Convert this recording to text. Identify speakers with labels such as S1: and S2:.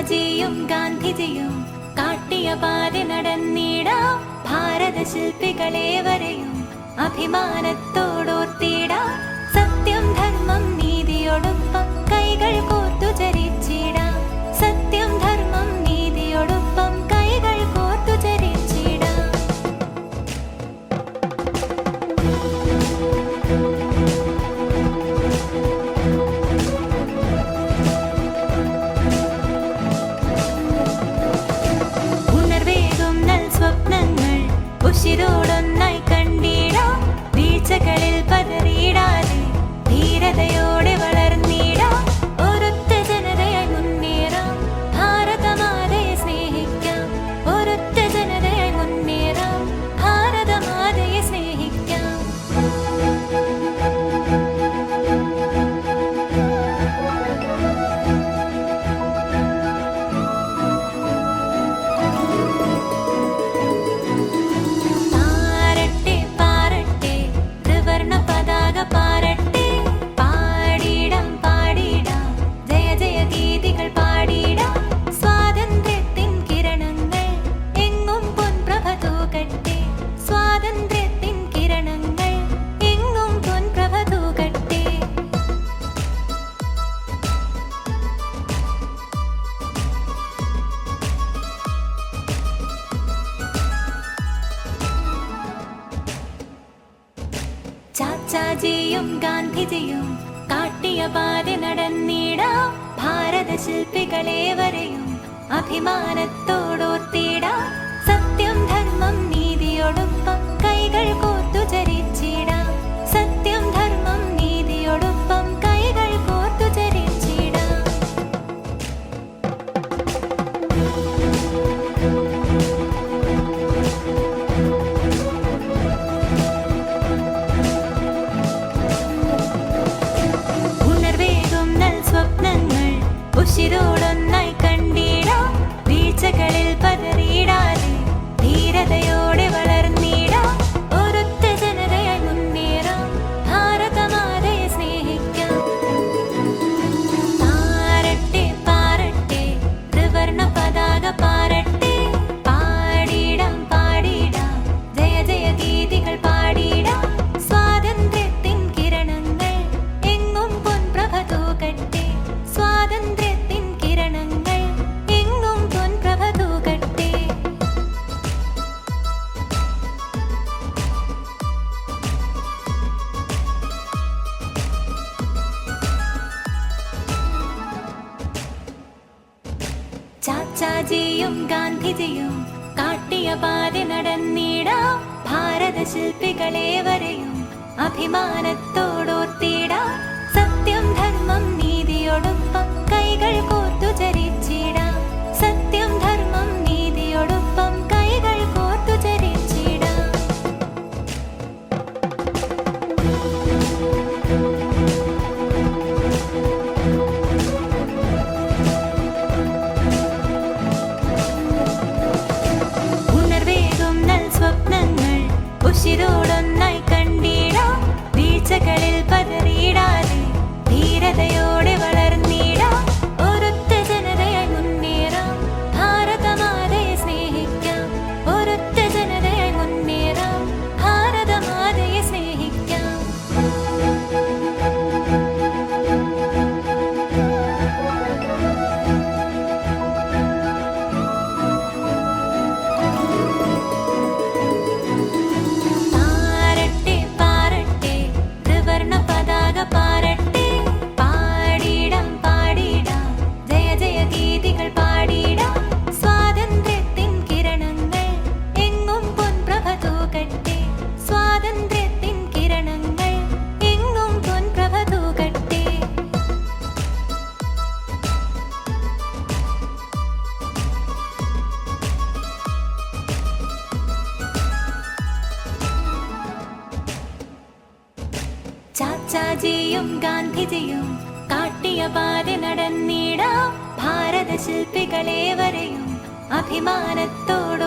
S1: ചാച്ചാജിയും ഗാന്ധിജിയും കാട്ടിയ പാതി നടന്നിടാം. ഭാരത ശില്പികളേവരെയും അഭിമാനത്തോടോർത്തിടാം. സത്യം ധർമ്മം നീതിയോടൊപ്പം കൈകൾ കോർത്തു ചരിച്ചിടാം. സത്യം ധർമ്മം നീതിയോടൊപ്പം കൈകൾ കോർത്തു ചരിച്ചിടാം. ഉണർവേകും നൽ സ്വപ്നങ്ങൾ ഉശിരോടൊന്നായി കണ്ടിടാം. വീഴ്ചകളിൽ പതറിയിടാതെ ധീരതയോടെ വളർന്നിടാം. ഒരൊറ്റ ജനതയായി മുന്നേറാം. ഭാരതമാതയെ സ്നേഹിക്കാം. ഒരൊറ്റ ജനതയായി മുന്നേറാം. ഭാരതമാതയെ സ്നേഹിക്കാം. പാരട്ടെ പാരട്ടെ ത്രിവർണ പതാക പാരട്ടെ. പാടിടാം പാടിടാം ജയ ജയ ഗീതികൾ പാടിടാം. സ്വാതന്ത്ര്യത്തിൻ കിരണങ്ങൾ എങ്ങും പൊൻപ്രഭ തൂകട്ടെ. സ്വാതന്ത്ര്യത്തിൻ കിരണങ്ങൾ എങ്ങും പൊൻപ്രഭ തൂകട്ടെ. ചാച്ചാജിയും ഗാന്ധിജിയും കാട്ടിയ പാതി നടന്നിടാം. ഭാരത ശില്പികളേവരെയും അഭിമാനത്തോടോർത്തിടാം. സത്യം ധർമ്മം നീതിയോടൊപ്പം കൈകൾ കോർത്തു ചരിച്ചിടാം. സത്യം ധർമ്മം നീതിയോടൊപ്പം കൈകൾ കോർത്തു ചരിച്ചിടാം. ഉണർവേകും നൽ സ്വപ്നങ്ങൾ ഉശിരോടൊന്നായി കണ്ടിടാം. വീഴ്ചകളിൽ പതറിയിടാതെ ധീരതയോടെ വളർന്നിടാം. ഒരൊറ്റ ജനതയായി മുന്നേറാം. ഭാരതമാതയെ സ്നേഹിക്കാം. പാരട്ടെ പാരട്ടെ ത്രിവർണ പതാക പാരട്ടെ. പാടിടാം പാടിടാം ജയ ജയ ഗീതികൾ പാടിടാം. സ്വാതന്ത്ര്യത്തിൻ കിരണങ്ങൾ എങ്ങും പൊൻപ്രഭ തൂകട്ടെ. സ്വാതന്ത്ര്യത്തിൻ കിരണങ്ങൾ എങ്ങും പൊൻപ്രഭ തൂകട്ടെ. ചാച്ചാജിയും ഗാന്ധിജിയും കാട്ടിയ പാതി നടന്നിടാം. ഭാരത ശില്പികളേവരെയും അഭിമാനത്തോടോർത്തിടാം. സത്യം ധർമ്മം നീതിയോടൊപ്പം കൈകൾ കോർത്തു ചരിച്ചിടാം. സത്യം ധർമ്മം നീതിയോടൊപ്പം കൈകൾ കോർത്തു ചരിച്ചിടാം. ഉണർവേകും നൽ സ്വപ്നങ്ങൾ ഉശിരോടൊന്നായി കണ്ടിടാം. വീഴ്ചകളിൽ പതറിയിടാതെ ധീരതയോടെ വളർന്നിടാം. ഒരൊറ്റ ജനതയായി മുന്നേറാം. ഭാരതമാതയെ സ്നേഹിക്കാം. ഒരൊറ്റ ജനതയായി മുന്നേറാം. ഭാരതമാതയെ സ്നേഹിക്കാം. പാരട്ടെ പാരട്ടെ ത്രിവർണ പതാക പാരട്ടെ. പാടിടാം പാടിടാം ജയ ജയ ഗീതികൾ പാടിടാം. സ്വാതന്ത്ര്യത്തിൻ കിരണങ്ങൾ എങ്ങും പൊൻപ്രഭ തൂകട്ടെ. സ്വാതന്ത്ര്യത്തിൻ കിരണങ്ങൾ എങ്ങും പൊൻപ്രഭ തൂകട്ടെ. ചാച്ചാജിയും ഗാന്ധിജിയും കാട്ടിയ പാതി നടന്നിടാം. ഭാരത ശില്പികളേവരെയും അഭിമാനത്തോട്